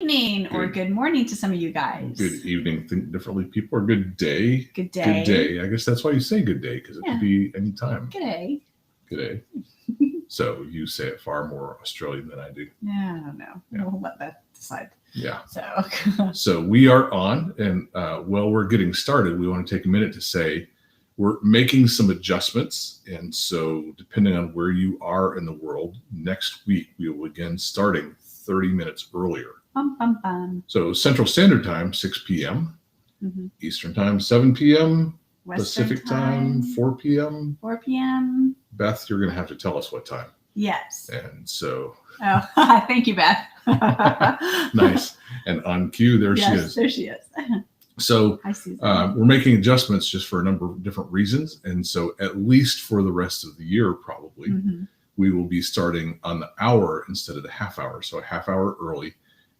Evening or good morning to some of you guys. Good evening, think differently people, or good day. Good day. Good day. I guess that's why you say good day, because it could be any time. Good day. Good day. So you say it far more Australian than I do. Yeah, I don't know. Yeah. We'll let that decide. Yeah. So so we are on, and while we're getting started, we want to take a minute to say we're making some adjustments. And so depending on where you are in the world, next week we will begin starting 30 minutes earlier. So Central Standard Time, 6 p.m. Eastern Time, 7 p.m. Western Pacific time, 4 p.m. 4 p.m. Beth, you're going to have to tell us what time. Yes. And so. Oh, thank you, Beth. Nice. And on cue, there she is. There she is. So we're making adjustments just for a number of different reasons. And so at least for the rest of the year, probably, we will be starting on the hour instead of the half hour. So a half hour early.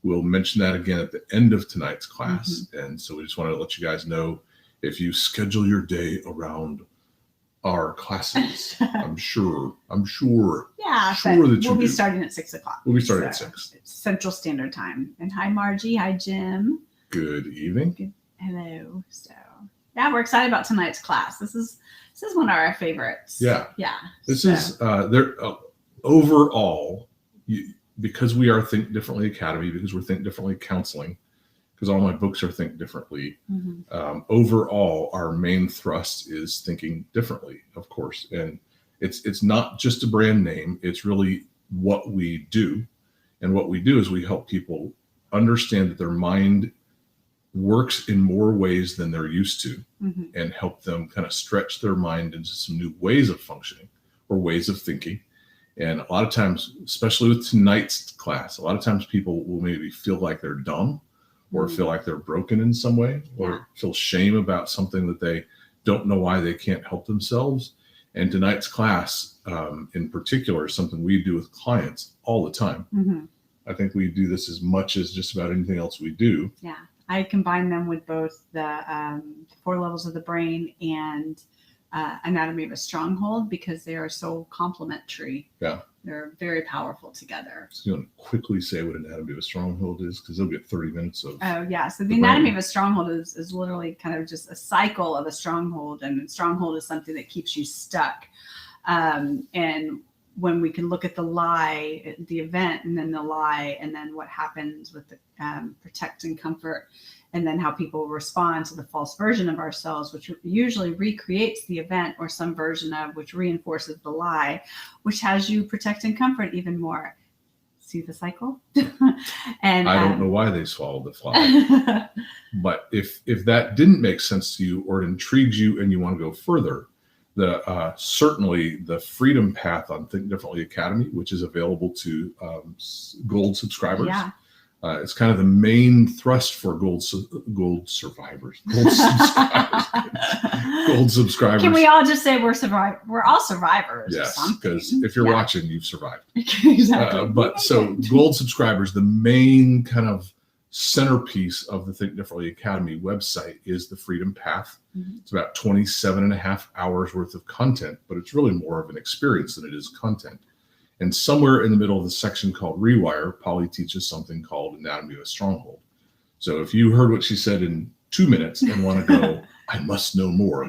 We'll mention that again at the end of tonight's class. And so we just wanted to let you guys know, if you schedule your day around our classes, I'm sure. Yeah, that we'll be starting at 6 o'clock. We'll be starting at 6. It's Central Standard Time. And hi, Margie. Hi, Jim. Good evening. Hello. So yeah, we're excited about tonight's class. This is one of our favorites. Yeah. This is overall. Because we are Think Differently Academy, because we're Think Differently Counseling, because all my books are Think Differently. Overall, our main thrust is thinking differently, of course. And it's not just a brand name. It's really what we do. And what we do is we help people understand that their mind works in more ways than they're used to, and help them kind of stretch their mind into some new ways of functioning or ways of thinking. And a lot of times, especially with tonight's class, a lot of times people will maybe feel like they're dumb, or feel like they're broken in some way, or feel shame about something that they don't know why they can't help themselves. And tonight's class in particular is something we do with clients all the time. I think we do this as much as just about anything else we do. Yeah, I combine them with both the 4 levels of the brain and Anatomy of a Stronghold, because they are so complementary. Yeah. They're very powerful together. So you want to quickly say what Anatomy of a Stronghold is, because they'll get 30 minutes of. Oh, yeah. So the Anatomy of a Stronghold is literally kind of just a cycle of a stronghold. And a stronghold is something that keeps you stuck. And when we can look at the lie, the event, and then the lie, and then what happens with the protect and comfort, and then how people respond to the false version of ourselves, which usually recreates the event, or some version of which reinforces the lie, which has you protect and comfort even more. See the cycle? And I don't know why they swallowed the fly. But if that didn't make sense to you, or it intrigues you and you want to go further, certainly the Freedom Path on Think Differently Academy, which is available to gold subscribers. Yeah. It's kind of the main thrust for gold survivors. Gold subscribers. Can we all just say we're survivors? We're all survivors. Yes, because if you're watching, you've survived. Exactly. But so gold subscribers, the main kind of centerpiece of the Think Differently Academy website is the Freedom Path. It's about 27 and a half hours worth of content, but it's really more of an experience than it is content. And somewhere in the middle of the section called Rewire, Polly teaches something called Anatomy of a Stronghold. So if you heard what she said in 2 minutes and want to go, I must know more.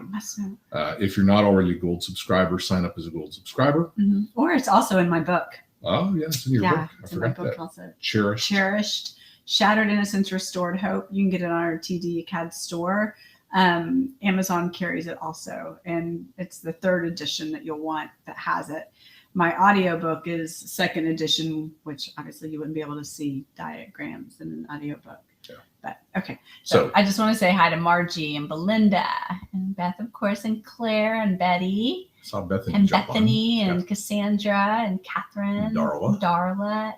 If you're not already a gold subscriber, sign up as a gold subscriber. Or it's also in my book. Oh, yeah, it's in your book. I forgot that. Also. Cherished. Shattered Innocence, Restored Hope. You can get it on our TD CAD store. Amazon carries it also. And it's the 3rd edition that you'll want that has it. My audiobook is 2nd edition, which obviously you wouldn't be able to see diagrams in an audiobook. Yeah. But okay. So I just want to say hi to Margie and Belinda and Beth, of course, and Claire and Betty. I saw Bethany and Bethany and Cassandra and Catherine and Darla.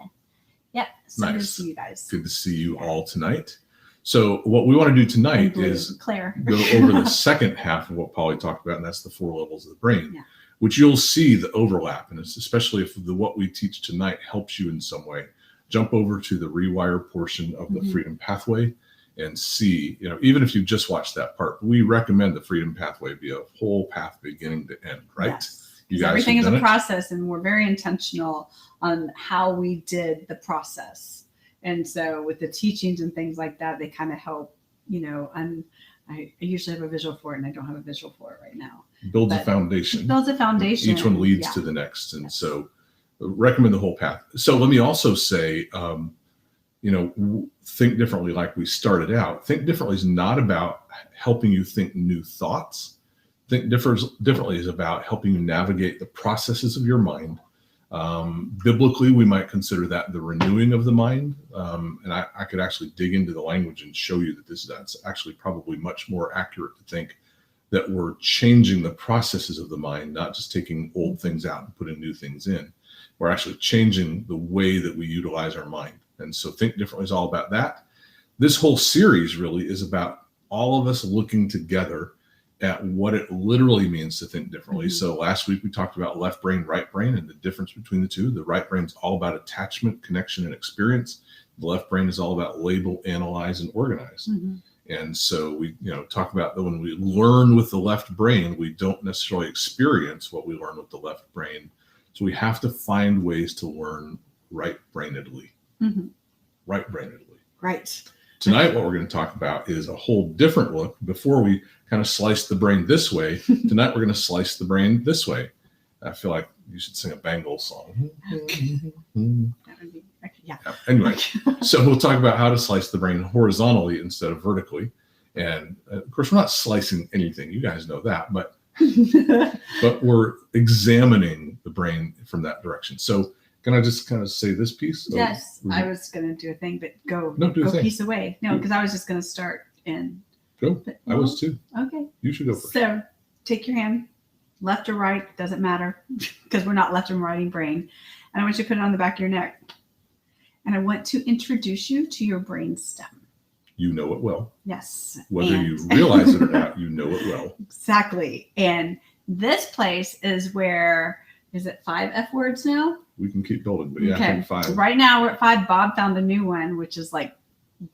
Yep. So nice. Good to see you guys. Good to see you all tonight. So what we want to do tonight is Claire. go over the second half of what Polly talked about, and that's the 4 levels of the brain. Yeah. Which you'll see the overlap, and especially if what we teach tonight helps you in some way, jump over to the Rewire portion of the Freedom Pathway and see, even if you just watched that part, we recommend the Freedom Pathway be a whole path beginning to end, right? Yes. You guys everything is a process, and we're very intentional on how we did the process. And so with the teachings and things like that, they kind of help, I usually have a visual for it, and I don't have a visual for it right now. Builds a foundation. Builds a foundation. Each one leads to the next. And so recommend the whole path. So let me also say, think differently like we started out. Think differently is not about helping you think new thoughts. Think differently is about helping you navigate the processes of your mind. Biblically, we might consider that the renewing of the mind. And I could actually dig into the language and show you that that's actually probably much more accurate to think that we're changing the processes of the mind, not just taking old things out and putting new things in. We're actually changing the way that we utilize our mind. And so Think Differently is all about that. This whole series really is about all of us looking together at what it literally means to think differently. Mm-hmm. So last week we talked about left brain, right brain, and the difference between the two. The right brain is all about attachment, connection, and experience. The left brain is all about label, analyze, and organize. Mm-hmm. And so we, talk about that when we learn with the left brain, we don't necessarily experience what we learn with the left brain. So we have to find ways to learn right-brainedly. Mm-hmm. Right-brainedly. Right. Tonight, what we're going to talk about is a whole different look. Before we kind of slice the brain this way, tonight we're going to slice the brain this way. I feel like you should sing a Bangles song. Yeah. Anyway, so we'll talk about how to slice the brain horizontally instead of vertically. And of course, we're not slicing anything. You guys know that, but we're examining the brain from that direction. So can I just kind of say this piece? Yes, I was going to do a thing, but go piece away. No, because I was just going to start in. Go. But, I was too. Okay. You should go first. So take your hand, left or right, doesn't matter, because we're not left and righting brain. And I want you to put it on the back of your neck. And I want to introduce you to your brainstem. You know it well. Yes. Whether you realize it or not, you know it well. Exactly. And this place is where, is it 5 F words now? We can keep building, but yeah, okay. I think 5. Right now we're at 5. Bob found a new one, which is like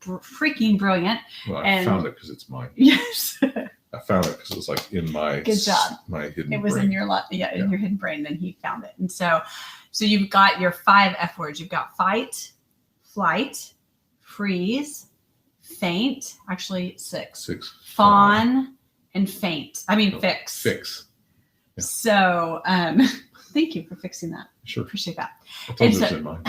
freaking brilliant. Well, I found it because it's mine. Yes. I found it because it was like in my good job. My hidden it was brain. In your in your hidden brain. Then he found it, and so you've got your 5 F words. You've got fight, flight, freeze, faint. Actually, 6. 6. Fawn and faint. I mean, fix. Fix. Yeah. So thank you for fixing that. Sure. Appreciate that. I told you it was in mine.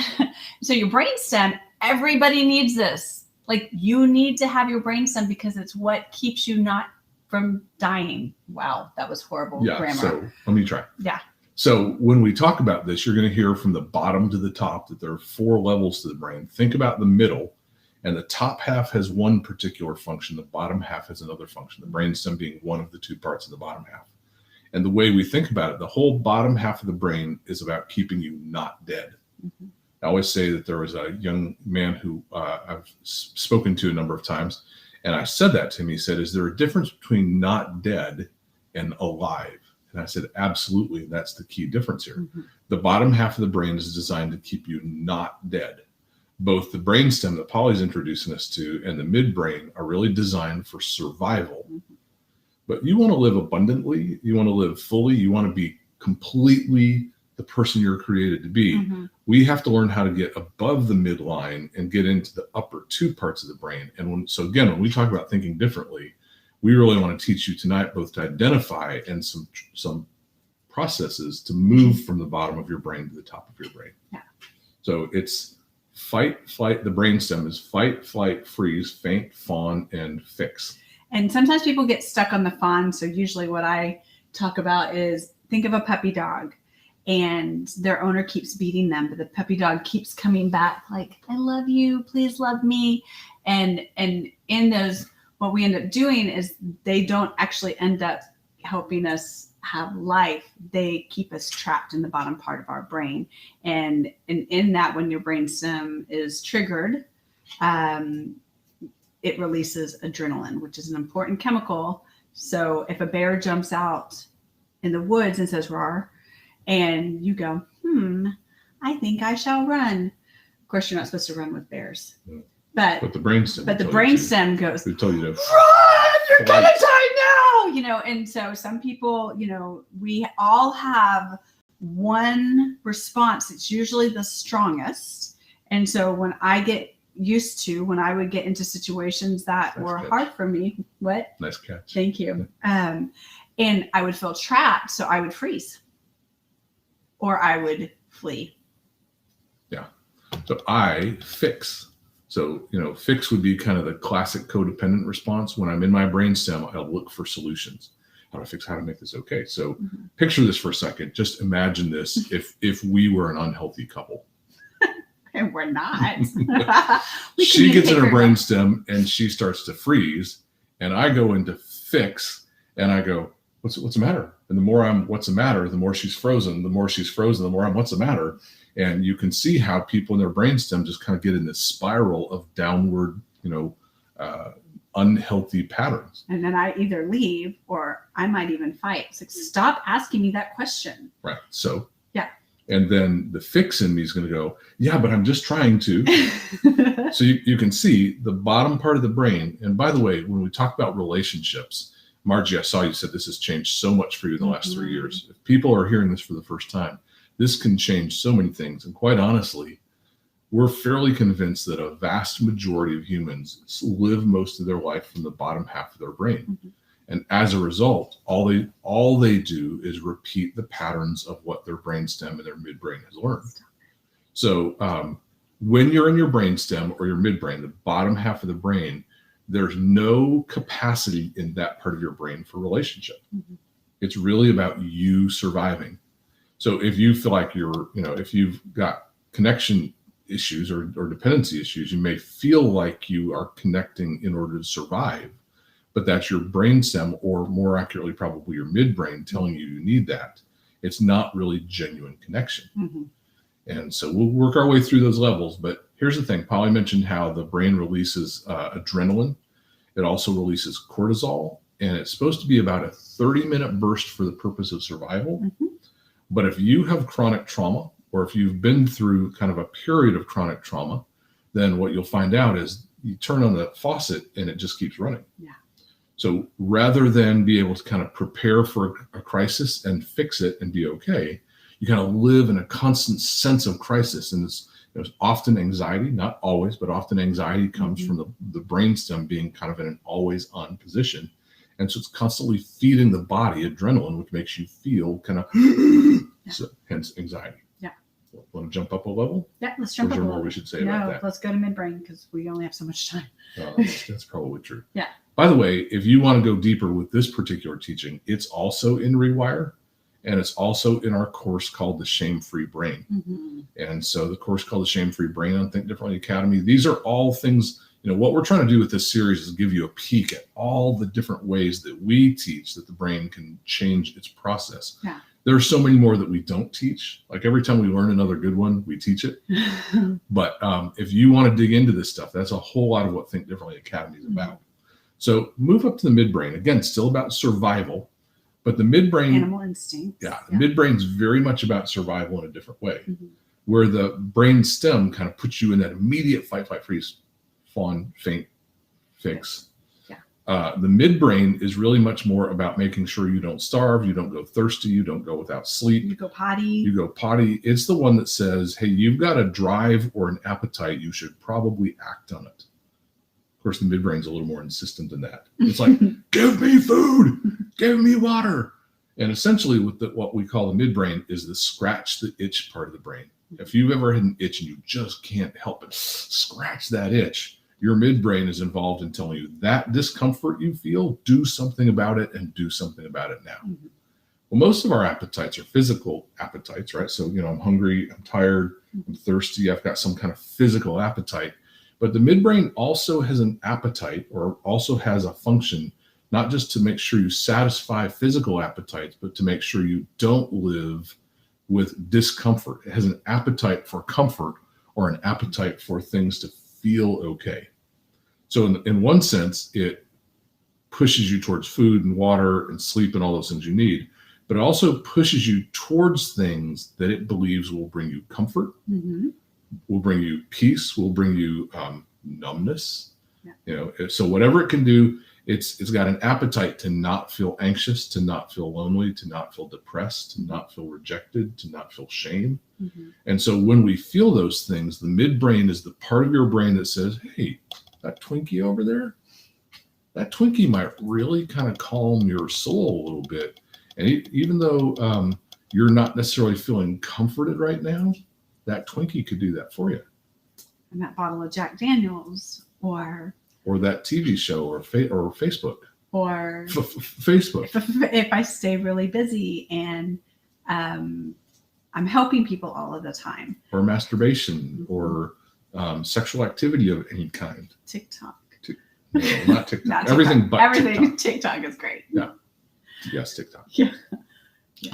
So your brainstem, everybody needs this. Like you need to have your brainstem because it's what keeps you not from dying. Wow, that was horrible grammar. So let me try. Yeah. So when we talk about this, you're going to hear from the bottom to the top that there are 4 levels to the brain. Think about the middle, and the top half has one particular function. The bottom half has another function, the brainstem being one of the 2 parts of the bottom half. And the way we think about it, the whole bottom half of the brain is about keeping you not dead. Mm-hmm. I always say that there was a young man who I've spoken to a number of times, and I said that to him. He said, is there a difference between not dead and alive? And I said, absolutely. That's the key difference here. Mm-hmm. The bottom half of the brain is designed to keep you not dead. Both the brainstem that Polly's introducing us to and the midbrain are really designed for survival. Mm-hmm. But you want to live abundantly. You want to live fully. You want to be completely the person you're created to be. Mm-hmm. We have to learn how to get above the midline and get into the upper 2 parts of the brain. And when we talk about thinking differently, we really want to teach you tonight both to identify and some processes to move from the bottom of your brain to the top of your brain. Yeah. So it's fight, flight. The brainstem is fight, flight, freeze, faint, fawn, and fix. And sometimes people get stuck on the fawn. So usually what I talk about is think of a puppy dog. And their owner keeps beating them, but the puppy dog keeps coming back like, I love you, please love me. And in those, what we end up doing is they don't actually end up helping us have life. They keep us trapped in the bottom part of our brain. And in that, when your brainstem is triggered, it releases adrenaline, which is an important chemical. So if a bear jumps out in the woods and says, roar, and you go, I think I shall run. Of course, you're not supposed to run with bears. Mm. But the brainstem goes, we told you to run, you're going to die now. And so some people, we all have one response. It's usually the strongest. And so when I get, used to, when I would get into situations that Nice were catch. hard for me. What? Nice catch. Thank you. And I would feel trapped, so I would freeze or I would flee. So I fix. So, fix would be kind of the classic codependent response. When I'm in my brainstem, I'll look for solutions. How to fix, how to make this okay. So picture this for a second. Just imagine this if we were an unhealthy couple. And we're not. She gets in her brainstem and she starts to freeze. And I go into fix and I go, what's the matter? And the more I'm, what's the matter? The more she's frozen. The more she's frozen, the more I'm, what's the matter? And you can see how people in their brainstem just kind of get in this spiral of downward, unhealthy patterns. And then I either leave or I might even fight. It's like, stop asking me that question. Right. So, yeah. And then the fix in me is going to go, yeah, but I'm just trying to. So you can see the bottom part of the brain. And by the way, when we talk about relationships, Margie, I saw you said this has changed so much for you in the last 3 years. If people are hearing this for the first time, this can change so many things. And quite honestly, we're fairly convinced that a vast majority of humans live most of their life from the bottom half of their brain. And as a result, all they do is repeat the patterns of what their brainstem and their midbrain has learned. So when you're in your brainstem or your midbrain, the bottom half of the brain, there's no capacity in that part of your brain for relationship. It's really about you surviving. So if you feel like if you've got connection issues or dependency issues, you may feel like you are connecting in order to survive, but that's your brainstem, or more accurately, probably your midbrain telling you need that. It's not really genuine connection. And so we'll work our way through those levels. But here's the thing. Polly mentioned how the brain releases adrenaline. It also releases cortisol, and it's supposed to be about a 30-minute burst for the purpose of survival. But if you have chronic trauma, or if you've been through kind of a period of chronic trauma, then what you'll find out is you turn on the faucet and it just keeps running. So rather than be able to kind of prepare for a crisis and fix it and be okay, you kind of live in a constant sense of crisis. And there's often anxiety, not always, but often anxiety comes from the brainstem being kind of in an always on position. And so it's constantly feeding the body adrenaline, which makes you feel kind of, so, hence anxiety. Want to jump up a level? Yeah, let's jump up a level. level. We should say about that. Let's go to midbrain because we only have so much time. That's probably true. Yeah. By the way, if you want to go deeper with this particular teaching, it's also in Rewire, and it's also in our course called the Shame-Free Brain. And so the course called the Shame-Free Brain on Think Differently Academy, these are all things, what we're trying to do with this series is give you a peek at all the different ways that we teach that the brain can change its process. There are so many more that we don't teach. Like every time we learn another good one, we teach it. But if you want to dig into this stuff, that's a whole lot of what Think Differently Academy is about. So move up to the midbrain. Again, still about survival, but the midbrain. Animal instinct. The midbrain is very much about survival in a different way, where the brain stem kind of puts you in that immediate fight, flight, freeze, fawn, faint, fix. The midbrain is really much more about making sure you don't starve, you don't go thirsty, you don't go without sleep. You go potty. It's the one that says, hey, you've got a drive or an appetite, you should probably act on it. Of course, the midbrain's a little more insistent than that. It's like, give me food, give me water. And essentially what we call the midbrain is the scratch the itch part of the brain. If you've ever had an itch and you just can't help it, scratch that itch. Your midbrain is involved in telling you that discomfort you feel, do something about it and do something about it now. Well, most of our appetites are physical appetites, right? So, I'm hungry, I'm tired, I'm thirsty, I've got some kind of physical appetite. But the midbrain also has an appetite, or also has a function, not just to make sure you satisfy physical appetites, but to make sure you don't live with discomfort. It has an appetite for comfort, or an appetite for things to feel okay. So in one sense, it pushes you towards food and water and sleep and all those things you need, but it also pushes you towards things that it believes will bring you comfort, will bring you peace, will bring you numbness. So whatever it can do, It's got an appetite to not feel anxious, to not feel lonely, to not feel depressed, to not feel rejected, to not feel shame. Mm-hmm. And so when we feel those things, the midbrain is the part of your brain that says, hey, that Twinkie over there, that Twinkie might really kind of calm your soul a little bit. And even though you're not necessarily feeling comforted right now, that Twinkie could do that for you. And that bottle of Jack Daniels, or that TV show, or Facebook, or Facebook. If I stay really busy and I'm helping people all of the time, or masturbation, or sexual activity of any kind. TikTok. No, not TikTok. Not everything but everything. TikTok. TikTok is great. Yeah. Yes, TikTok. Yeah.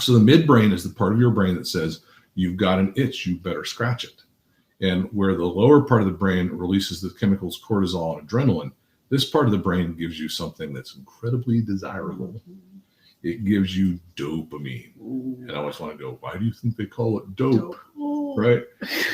So the midbrain is the part of your brain that says, you've got an itch, you better scratch it. And where the lower part of the brain releases the chemicals cortisol and adrenaline, this part of the brain gives you something that's incredibly desirable. Mm-hmm. It gives you dopamine. Ooh. And I always want to go, why do you think they call it dope? Right?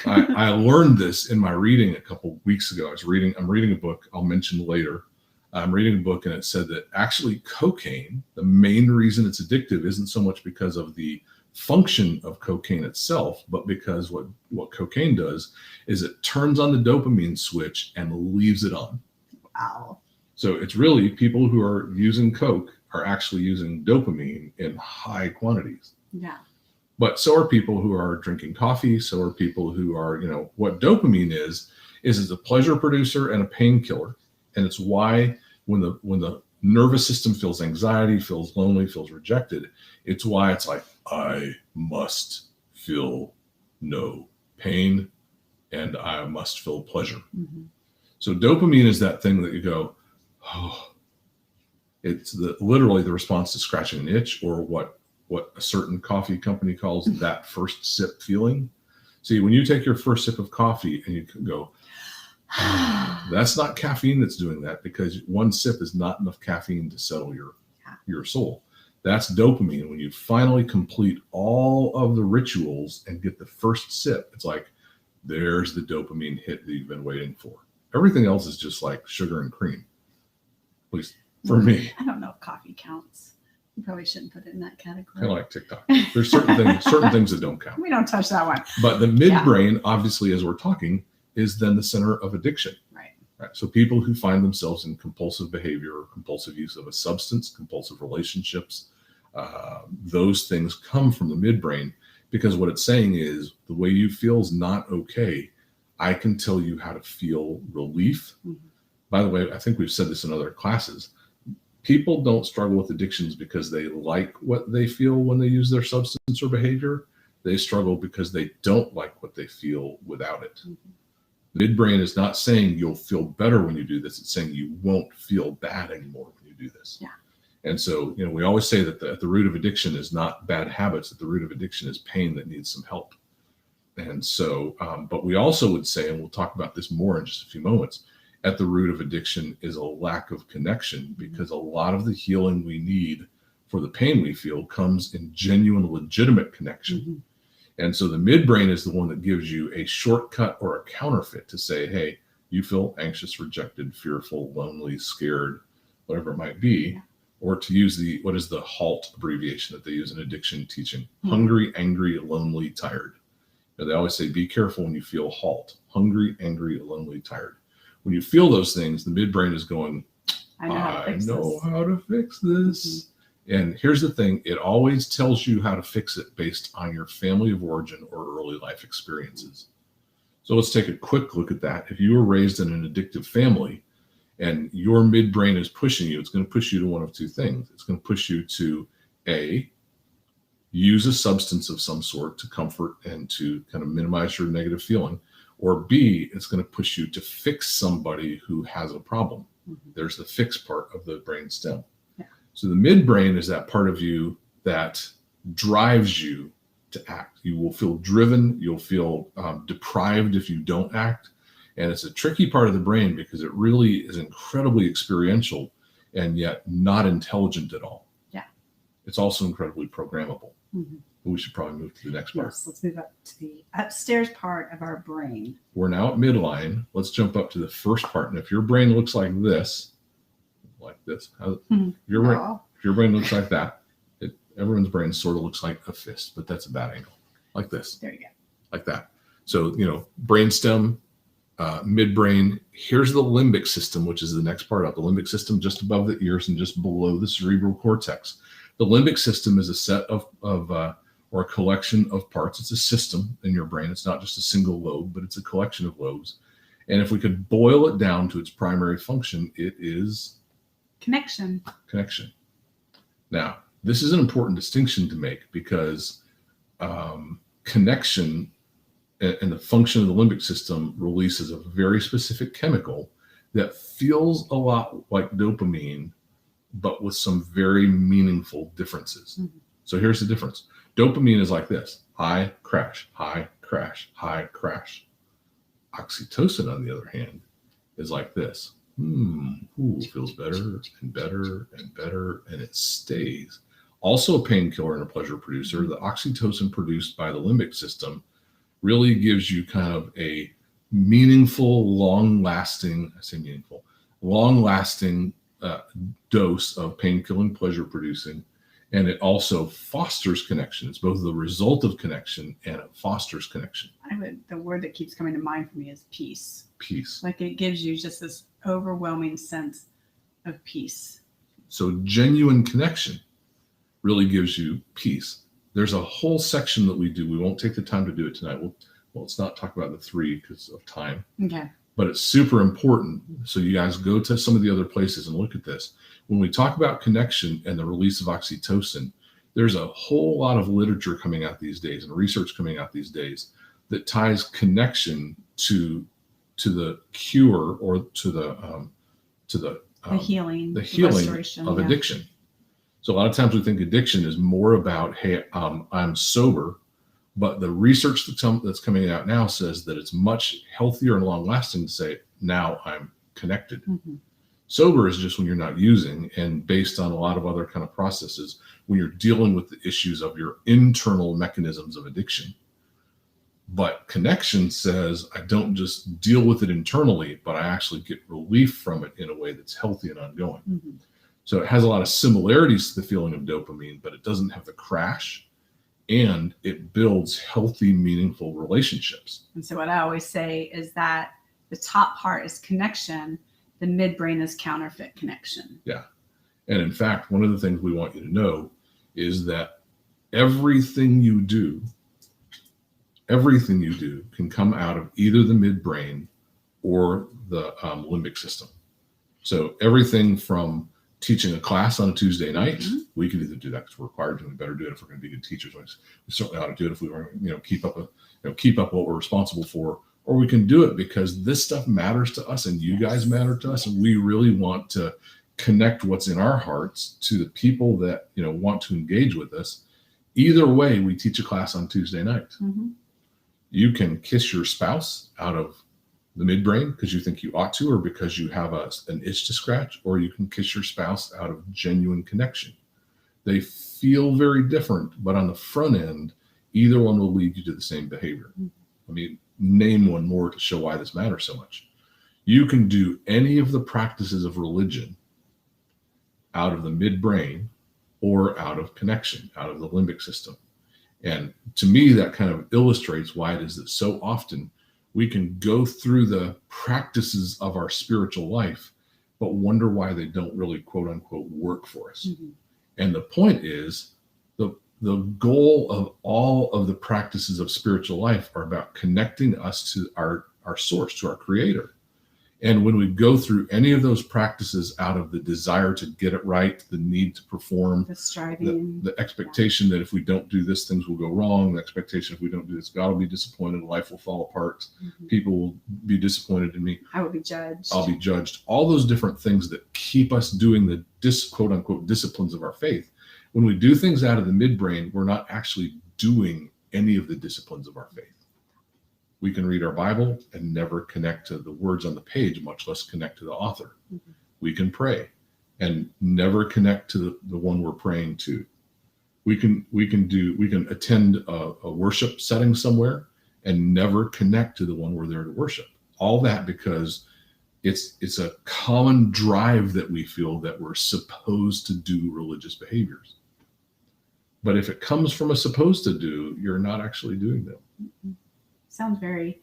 I learned this in my reading a couple weeks ago. I'm reading a book I'll mention later. I'm reading a book, and it said that actually cocaine, the main reason it's addictive isn't so much because of the function of cocaine itself, but because what cocaine does is it turns on the dopamine switch and leaves it on. Wow. So it's really people who are using coke are actually using dopamine in high quantities. Yeah. But so are people who are drinking coffee. So are people who are, what dopamine is it's a pleasure producer and a painkiller. And it's why when the nervous system feels anxiety, feels lonely, feels rejected, it's why it's like, I must feel no pain and I must feel pleasure. Mm-hmm. So dopamine is that thing that you go, oh, it's literally the response to scratching an itch, or what a certain coffee company calls that first sip feeling. See, when you take your first sip of coffee and you can go, that's not caffeine that's doing that, because one sip is not enough caffeine to settle your soul. That's dopamine. When you finally complete all of the rituals and get the first sip, it's like, there's the dopamine hit that you've been waiting for. Everything else is just like sugar and cream, at least for me. I don't know if coffee counts. You probably shouldn't put it in that category. Kind of like TikTok. There's certain things that don't count. We don't touch that one. But the midbrain, obviously, as we're talking, is then the center of addiction. Right. So people who find themselves in compulsive behavior or compulsive use of a substance, compulsive relationships, those things come from the midbrain, because what it's saying is the way you feel is not okay. I can tell you how to feel relief. Mm-hmm. By the way, I think we've said this in other classes. People don't struggle with addictions because they like what they feel when they use their substance or behavior. They struggle because they don't like what they feel without it. Mm-hmm. Midbrain is not saying you'll feel better when you do this. It's saying you won't feel bad anymore when you do this. Yeah. And so, we always say that at the root of addiction is not bad habits. At the root of addiction is pain that needs some help. And so, but we also would say, and we'll talk about this more in just a few moments, at the root of addiction is a lack of connection, because a lot of the healing we need for the pain we feel comes in genuine, legitimate connection. Mm-hmm. And so the midbrain is the one that gives you a shortcut or a counterfeit to say, hey, you feel anxious, rejected, fearful, lonely, scared, whatever it might be. Yeah. Or to use what is the HALT abbreviation that they use in addiction teaching? Mm-hmm. Hungry, angry, lonely, tired. They always say, be careful when you feel HALT. Hungry, angry, lonely, tired. When you feel those things, the midbrain is going, I know how to fix this. Mm-hmm. And here's the thing. It always tells you how to fix it based on your family of origin or early life experiences. So let's take a quick look at that. If you were raised in an addictive family and your midbrain is pushing you, it's going to push you to one of two things. It's going to push you to A, use a substance of some sort to comfort and to kind of minimize your negative feeling. Or B, it's going to push you to fix somebody who has a problem. Mm-hmm. There's the fix part of the brainstem. Yeah. So the midbrain is that part of you that drives you to act. You will feel driven. You'll feel deprived if you don't act. And it's a tricky part of the brain because it really is incredibly experiential and yet not intelligent at all. Yeah. It's also incredibly programmable. Mm-hmm. But we should probably move to the next part. Yes, let's move up to the upstairs part of our brain. We're now at midline. Let's jump up to the first part. And if your brain looks like this, like this. No. Your brain looks like that. Everyone's brain sort of looks like a fist, but that's a bad angle. Like this. There you go. Like that. So, brainstem, midbrain. Here's the limbic system, which is the next part up. The limbic system just above the ears and just below the cerebral cortex. The limbic system is a set of or a collection of parts. It's a system in your brain. It's not just a single lobe, but it's a collection of lobes. And if we could boil it down to its primary function, it is connection. Now, this is an important distinction to make because connection and the function of the limbic system releases a very specific chemical that feels a lot like dopamine, but with some very meaningful differences. Mm-hmm. So here's the difference. Dopamine is like this: high, crash, high, crash, high, crash. Oxytocin, on the other hand, is like this. Feels better and better and better, and it stays. Also a painkiller and a pleasure producer. The oxytocin produced by the limbic system really gives you kind of a meaningful, long-lasting dose of pain-killing, pleasure-producing, and it also fosters connection. It's both the result of connection and it fosters connection. The word that keeps coming to mind for me is peace. Peace. Like it gives you just this overwhelming sense of peace. So genuine connection really gives you peace. There's a whole section that we do. We won't take the time to do it tonight. Let's not talk about the 3 because of time. Okay. But it's super important. So you guys go to some of the other places and look at this. When we talk about connection and the release of oxytocin, there's a whole lot of literature coming out these days and research coming out these days that ties connection to the cure or to the healing of addiction. So a lot of times we think addiction is more about, hey, I'm sober, but the research that's coming out now says that it's much healthier and long-lasting to say, now I'm connected. Mm-hmm. Sober is just when you're not using, and based on a lot of other kind of processes, when you're dealing with the issues of your internal mechanisms of addiction. But connection says, I don't just deal with it internally, but I actually get relief from it in a way that's healthy and ongoing. Mm-hmm. So it has a lot of similarities to the feeling of dopamine, but it doesn't have the crash, and it builds healthy, meaningful relationships. And so what I always say is that the top part is connection. The midbrain is counterfeit connection. Yeah. And in fact, one of the things we want you to know is that everything you do can come out of either the midbrain or the limbic system. So everything from teaching a class on a Tuesday night, mm-hmm. we could either do that because we're required to, we better do it if we're going to be good teachers. We certainly ought to do it if we were, keep up what we're responsible for, or we can do it because this stuff matters to us and you guys matter to us. And we really want to connect what's in our hearts to the people that, want to engage with us. Either way, we teach a class on Tuesday night. Mm-hmm. You can kiss your spouse out of the midbrain because you think you ought to, or because you have an itch to scratch, or you can kiss your spouse out of genuine connection. They feel very different, but on the front end, either one will lead you to the same behavior. Let me name one more to show why this matters so much. You can do any of the practices of religion out of the midbrain or out of connection, out of the limbic system. And to me, that kind of illustrates why it is that so often we can go through the practices of our spiritual life, but wonder why they don't really, quote unquote, work for us. Mm-hmm. And the point is, the goal of all of the practices of spiritual life are about connecting us to our source, to our creator. And when we go through any of those practices out of the desire to get it right, the need to perform, the striving, the expectation that if we don't do this, things will go wrong, the expectation if we don't do this, God will be disappointed, life will fall apart, mm-hmm. people will be disappointed in me. I will be judged. I'll be judged. All those different things that keep us doing the quote unquote disciplines of our faith. When we do things out of the midbrain, we're not actually doing any of the disciplines of our faith. We can read our Bible and never connect to the words on the page, much less connect to the author. Mm-hmm. We can pray and never connect to the one we're praying to. We can attend a worship setting somewhere and never connect to the one we're there to worship. All that because It's a common drive that we feel that we're supposed to do religious behaviors. But if it comes from a supposed to do, you're not actually doing them. Sounds very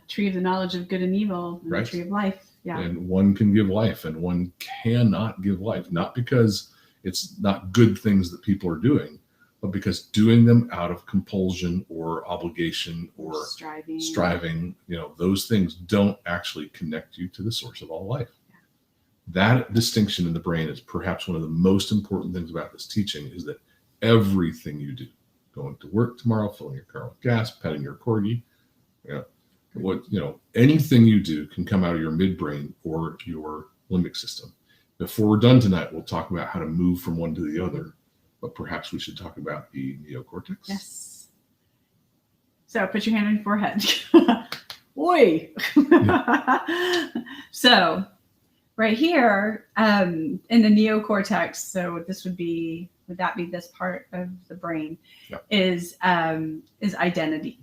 tree of the knowledge of good and evil, and right? The tree of life. Yeah. And one can give life and one cannot give life, not because it's not good things that people are doing, but because doing them out of compulsion or obligation or striving, those things don't actually connect you to the source of all life. Yeah. That distinction in the brain is perhaps one of the most important things about this teaching, is that everything you do, going to work tomorrow, filling your car with gas, petting your corgi, anything you do can come out of your midbrain or your limbic system. Before we're done tonight, we'll talk about how to move from one to the other, but perhaps we should talk about the neocortex. Yes. So put your hand on your forehead. Oi. So right here in the neocortex, so this would that be this part of the brain? Yep. is identity.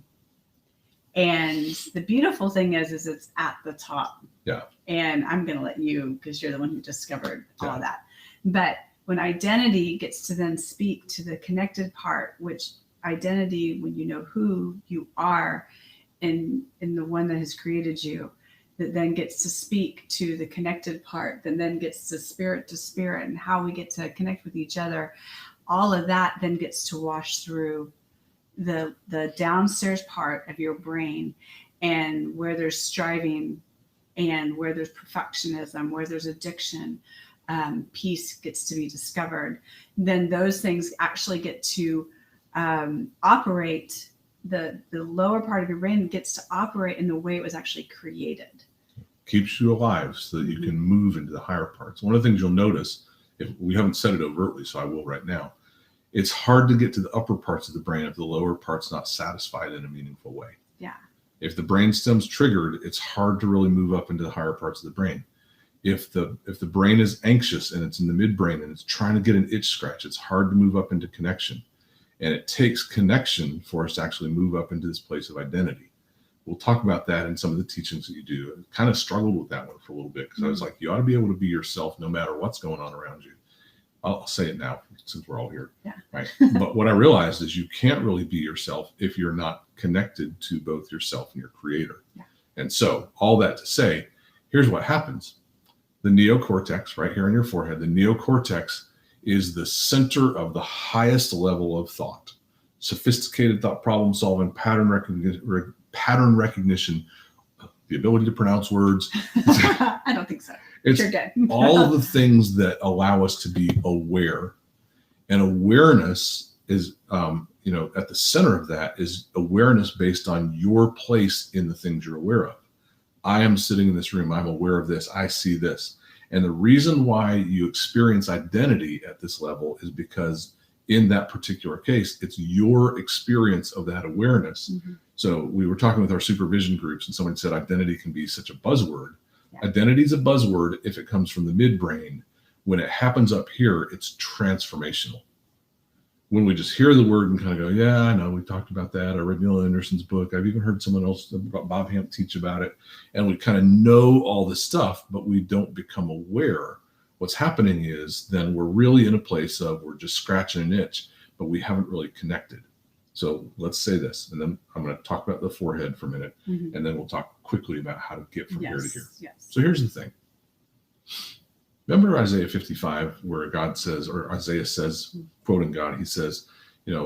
And the beautiful thing is it's at the top. Yeah. And I'm going to let you, because you're the one who discovered all of that. But when identity gets to then speak to the connected part, which identity, when you know who you are in the one that has created you, that then gets to speak to the connected part, that then gets to spirit and how we get to connect with each other. All of that then gets to wash through the downstairs part of your brain, and where there's striving and where there's perfectionism, where there's addiction, peace gets to be discovered. Then those things actually get to operate. The lower part of your brain gets to operate in the way it was actually created. Keeps you alive so that you can move into the higher parts. One of the things you'll notice, if we haven't said it overtly, so I will right now, it's hard to get to the upper parts of the brain if the lower part's not satisfied in a meaningful way. Yeah. If the brainstem's triggered, it's hard to really move up into the higher parts of the brain. If the brain is anxious and it's in the midbrain and it's trying to get an itch scratch, it's hard to move up into connection. And it takes connection for us to actually move up into this place of identity. We'll talk about that in some of the teachings that you do. I kind of struggled with that one for a little bit, because I was like, you ought to be able to be yourself no matter what's going on around you. I'll say it now since we're all here. Yeah. Right. But what I realized is you can't really be yourself if you're not connected to both yourself and your creator. Yeah. And so all that to say, here's what happens. The neocortex right here on your forehead, the neocortex is the center of the highest level of thought, sophisticated thought, problem solving, pattern recognition, the ability to pronounce words. I don't think so. It's You're good. all of the things that allow us to be aware. And awareness is, at the center of that is awareness based on your place in the things you're aware of. I am sitting in this room. I'm aware of this. I see this. And the reason why you experience identity at this level is because in that particular case, it's your experience of that awareness. Mm-hmm. So we were talking with our supervision groups, and someone said identity can be such a buzzword. Yeah. Identity is a buzzword if it comes from the midbrain. When it happens up here, it's transformational. When we just hear the word and kind of go, yeah, I know, we talked about that. I read Neil Anderson's book. I've even heard someone else, Bob Hamp, teach about it. And we kind of know all this stuff, but we don't become aware. What's happening is then we're really in a place of we're just scratching an itch, but we haven't really connected. So let's say this, and then I'm going to talk about the forehead for a minute, mm-hmm. and then we'll talk quickly about how to get from here to here. Yes. So here's the thing. Remember Isaiah 55, where God says, or Isaiah says, quoting God, he says,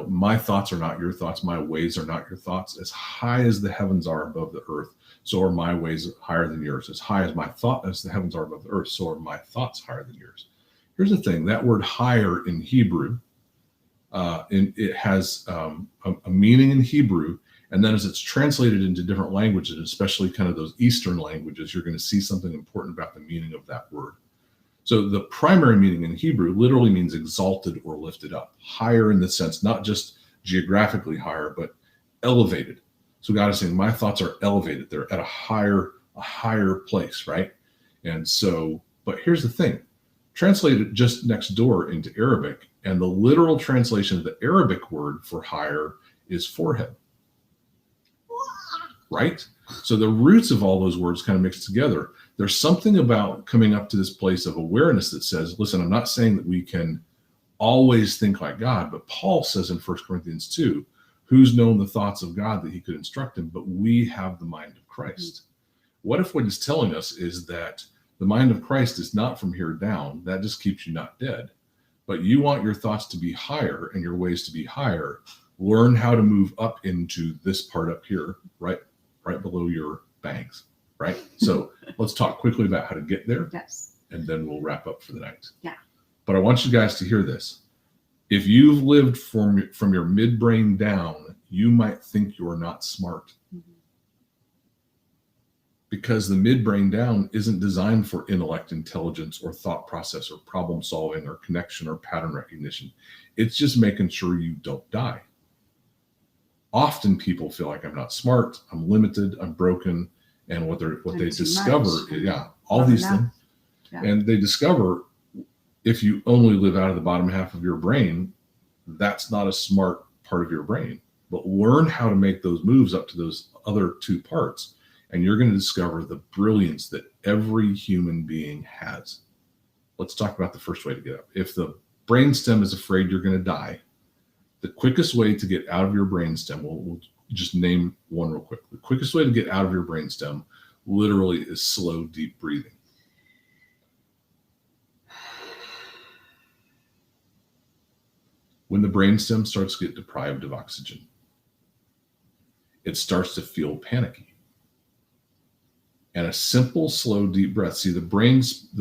my thoughts are not your thoughts. My ways are not your thoughts. As high as the heavens are above the earth, so are my ways higher than yours. As high as as the heavens are above the earth, so are my thoughts higher than yours. Here's the thing. That word higher in Hebrew, it has a meaning in Hebrew. And then as it's translated into different languages, especially kind of those Eastern languages, you're going to see something important about the meaning of that word. So the primary meaning in Hebrew literally means exalted or lifted up, higher in the sense, not just geographically higher, but elevated. So God is saying, my thoughts are elevated. They're at a higher place, right? And so, but here's the thing, translated just next door into Arabic, and the literal translation of the Arabic word for higher is forehead, right? So the roots of all those words kind of mix together. there's something about coming up to this place of awareness that says, listen, I'm not saying that we can always think like God, but Paul says in 1 Corinthians 2, who's known the thoughts of God that he could instruct him, but we have the mind of Christ. What if what he's telling us is that the mind of Christ is not from here down? That just keeps you not dead. But you want your thoughts to be higher and your ways to be higher. Learn how to move up into this part up here, right below your bangs, right? So let's talk quickly about how to get there. Yes. And then we'll wrap up for the night. Yeah. But I want you guys to hear this. If you've lived from your midbrain down, you might think you're not smart. Mm-hmm. Because the midbrain down isn't designed for intellect, intelligence, or thought process, or problem solving, or connection, or pattern recognition. It's just making sure you don't die. Often people feel like I'm not smart, I'm limited, I'm broken, and what they discover, all these things. Yeah. And they discover if you only live out of the bottom half of your brain, that's not a smart part of your brain. But learn how to make those moves up to those other two parts, and you're going to discover the brilliance that every human being has. Let's talk about the first way to get up. If the brainstem is afraid you're going to die, the quickest way to get out of your brainstem, we'll just name one real quick. The quickest way to get out of your brainstem literally is slow, deep breathing. When the brainstem starts to get deprived of oxygen, it starts to feel panicky. And a simple, slow, deep breath. See, the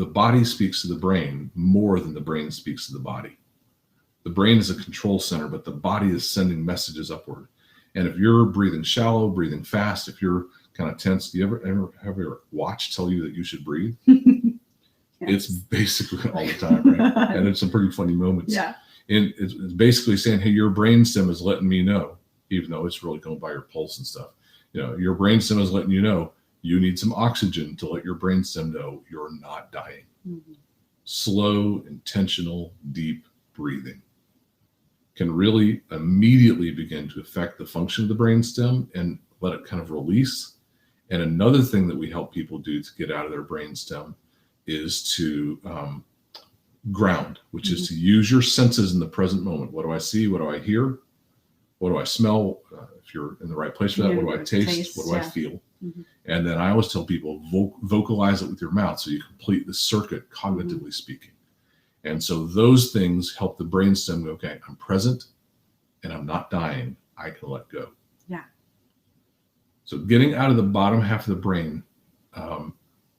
body speaks to the brain more than the brain speaks to the body. The brain is a control center, but the body is sending messages upward. And if you're breathing shallow, breathing fast, if you're kind of tense, do you have your watch tell you that you should breathe? Yes. It's basically all the time, right? And it's some pretty funny moments. Yeah. And it's basically saying, hey, your brainstem is letting me know, even though it's really going by your pulse and stuff. Your brainstem is letting you know you need some oxygen to let your brainstem know you're not dying. Mm-hmm. Slow, intentional, deep breathing can really immediately begin to affect the function of the brainstem and let it kind of release. And another thing that we help people do to get out of their brainstem is to ground, which is to use your senses in the present moment. What do I see? What do I hear? What do I smell? If you're in the right place for that, what do I taste? What do I feel? Mm-hmm. And then I always tell people, vocalize it with your mouth so you complete the circuit cognitively speaking. And so those things help the brainstem go, okay, I'm present and I'm not dying. I can let go. Yeah. So getting out of the bottom half of the brain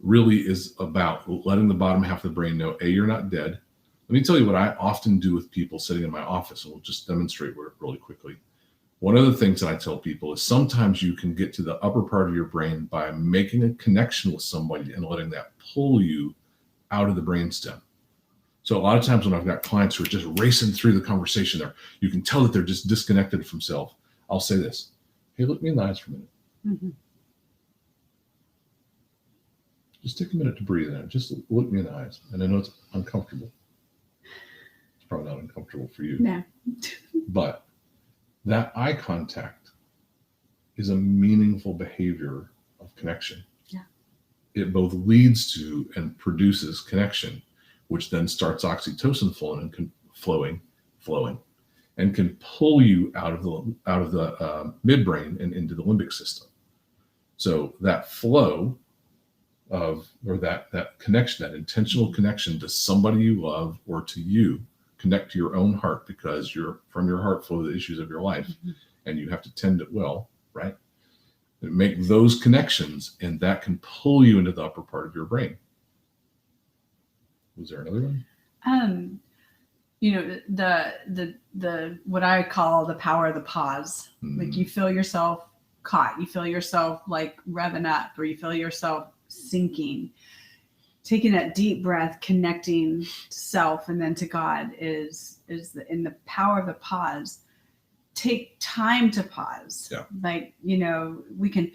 really is about letting the bottom half of the brain know, A, you're not dead. Let me tell you what I often do with people sitting in my office, and we'll just demonstrate really quickly. One of the things that I tell people is sometimes you can get to the upper part of your brain by making a connection with somebody and letting that pull you out of the brainstem. So a lot of times when I've got clients who are just racing through the conversation there, you can tell that they're just disconnected from self. I'll say this, hey, look me in the eyes for a minute. Mm-hmm. Just take a minute to breathe in. Just look me in the eyes. And I know it's uncomfortable. It's probably not uncomfortable for you. No. But that eye contact is a meaningful behavior of connection. Yeah. It both leads to and produces connection, which then starts oxytocin flowing, and can pull you out of the midbrain and into the limbic system. So that flow that connection, that intentional connection to somebody you love or to you, connect to your own heart, because from your heart flow the issues of your life, mm-hmm. and you have to tend it well, right? And make those connections, and that can pull you into the upper part of your brain. Was there another one? The what I call the power of the pause. Mm-hmm. Like you feel yourself caught, you feel yourself like revving up, or you feel yourself sinking. Taking that deep breath, connecting to self and then to God is in the power of the pause. Take time to pause. Yeah. Like, we can,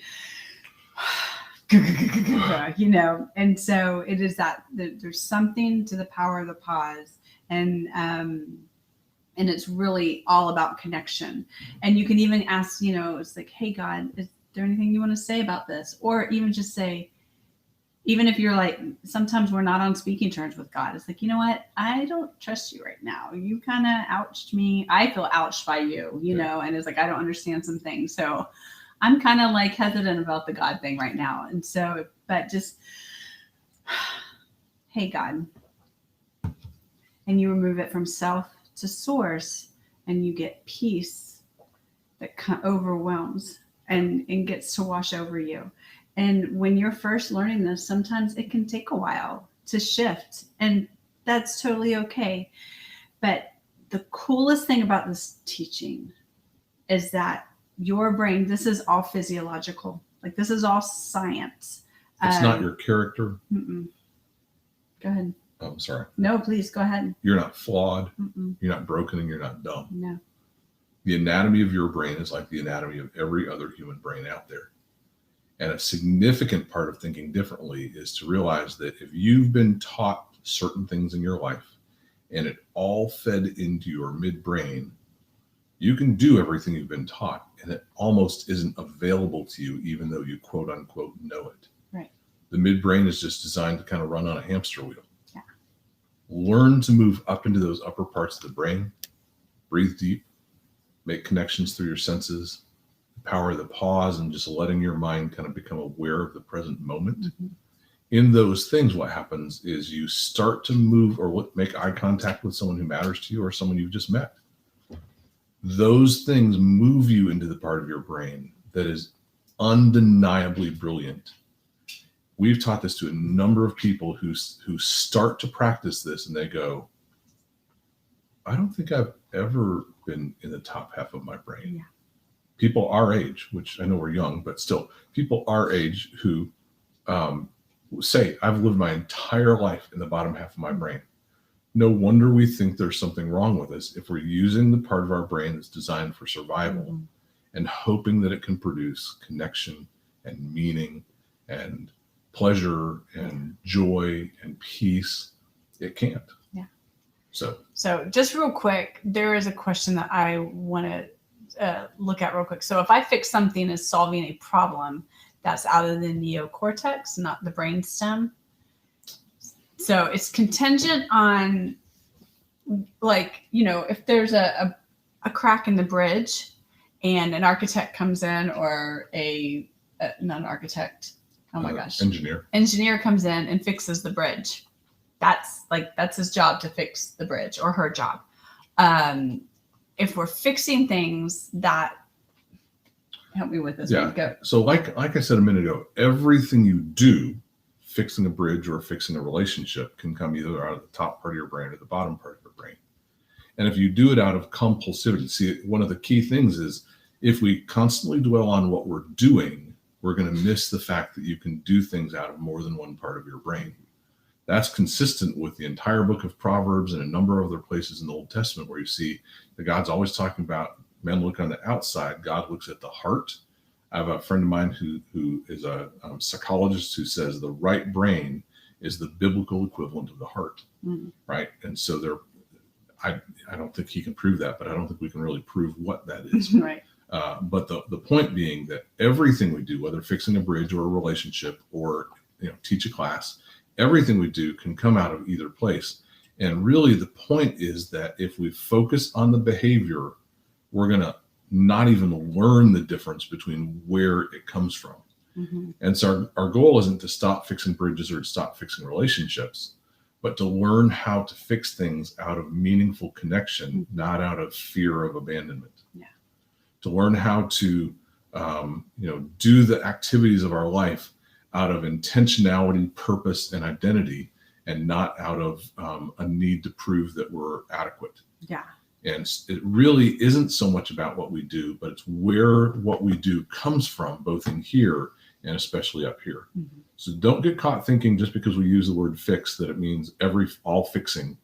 and so it is that there's something to the power of the pause, and it's really all about connection. And you can even ask, it's like, hey God, is there anything you want to say about this? Or even just say, even if you're like, sometimes we're not on speaking terms with God. It's like, you know what? I don't trust you right now. You kind of ouched me. I feel ouched by you, you know, and it's like, I don't understand some things. So I'm kind of like hesitant about the God thing right now. And so, but just, hey, God. And you remove it from self to source, and you get peace that overwhelms and gets to wash over you. And when you're first learning this, sometimes it can take a while to shift, and that's totally okay. But the coolest thing about this teaching is that your brain, this is all physiological. Like, this is all science. It's not your character. Go ahead. Oh, I'm sorry. No, please go ahead. You're not flawed. You're not broken, and you're not dumb. No. The anatomy of your brain is like the anatomy of every other human brain out there. And a significant part of thinking differently is to realize that if you've been taught certain things in your life and it all fed into your midbrain, you can do everything you've been taught, and it almost isn't available to you, even though you quote unquote know it. Right. The midbrain is just designed to kind of run on a hamster wheel. Yeah. Learn to move up into those upper parts of the brain, breathe deep, make connections through your senses, the power of the pause, and just letting your mind kind of become aware of the present moment. In those things, what happens is you start to move or make eye contact with someone who matters to you or someone you've just met. Those things move you into the part of your brain that is undeniably brilliant. We've taught this to a number of people who start to practice this, and they go, I don't think I've ever been in the top half of my brain. Yeah. People our age, which I know we're young, but still, people our age who say, I've lived my entire life in the bottom half of my brain. No wonder we think there's something wrong with us if we're using the part of our brain that's designed for survival and hoping that it can produce connection and meaning and pleasure and joy and peace. It can't. Yeah. So just real quick, there is a question that I want to look at real quick. So if I fix something as solving a problem, that's out of the neocortex, not the brainstem. So it's contingent on, like, you know, if there's a crack in the bridge and an architect comes in, or not an architect, oh my gosh, engineer comes in and fixes the bridge. That's his job, to fix the bridge, or her job. If we're fixing things, that, help me with this one. Go. So like I said a minute ago, everything you do, fixing a bridge or fixing a relationship, can come either out of the top part of your brain or the bottom part of your brain. And if you do it out of compulsivity, see, one of the key things is, if we constantly dwell on what we're doing, we're going to miss the fact that you can do things out of more than one part of your brain. That's consistent with the entire book of Proverbs and a number of other places in the Old Testament, where you see that God's always talking about men look on the outside, God looks at the heart. I have a friend of mine who is a psychologist who says the right brain is the biblical equivalent of the heart, right? And so I don't think he can prove that, but I don't think we can really prove what that is. Right. But the point being that everything we do, whether fixing a bridge or a relationship or teach a class, everything we do can come out of either place. And really the point is that if we focus on the behavior, we're going to not even learn the difference between where it comes from. And so our goal isn't to stop fixing bridges or to stop fixing relationships, but to learn how to fix things out of meaningful connection, not out of fear of abandonment. Yeah. To learn how to do the activities of our life out of intentionality, purpose, and identity, and not out of a need to prove that we're adequate. Yeah. And it really isn't so much about what we do, but it's where what we do comes from, both in here and especially up here. So don't get caught thinking just because we use the word fix that it means all fixing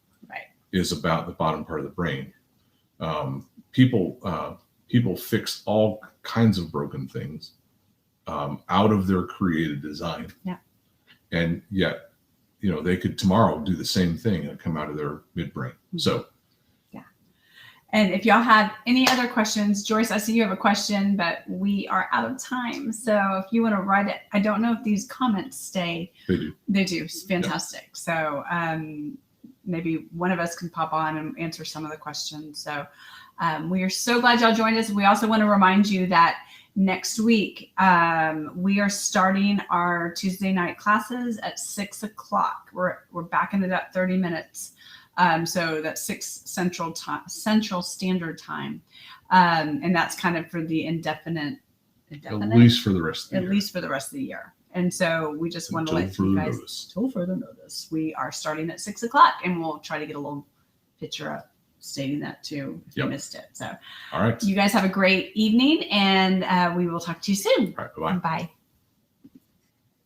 is about the bottom part of the brain. People fix all kinds of broken things out of their created design. Yeah. And yet, they could tomorrow do the same thing and come out of their midbrain. So And if y'all have any other questions, Joyce, I see you have a question, but we are out of time. So if you want to write it, I don't know if these comments stay. They do. They do. It's fantastic. So maybe one of us can pop on and answer some of the questions. So we are so glad y'all joined us. We also want to remind you that next week we are starting our Tuesday night classes at 6 o'clock. We're backing it up 30 minutes. So that's 6 Central Standard Time. And that's kind of for the indefinite. At least for the rest of the year. At least for the rest of the year. And so we just want to let you guys till further notice. We are starting at 6 o'clock, and we'll try to get a little picture up stating that too if you missed it. So all right. You guys have a great evening, and we will talk to you soon. All right. Bye-bye. Bye.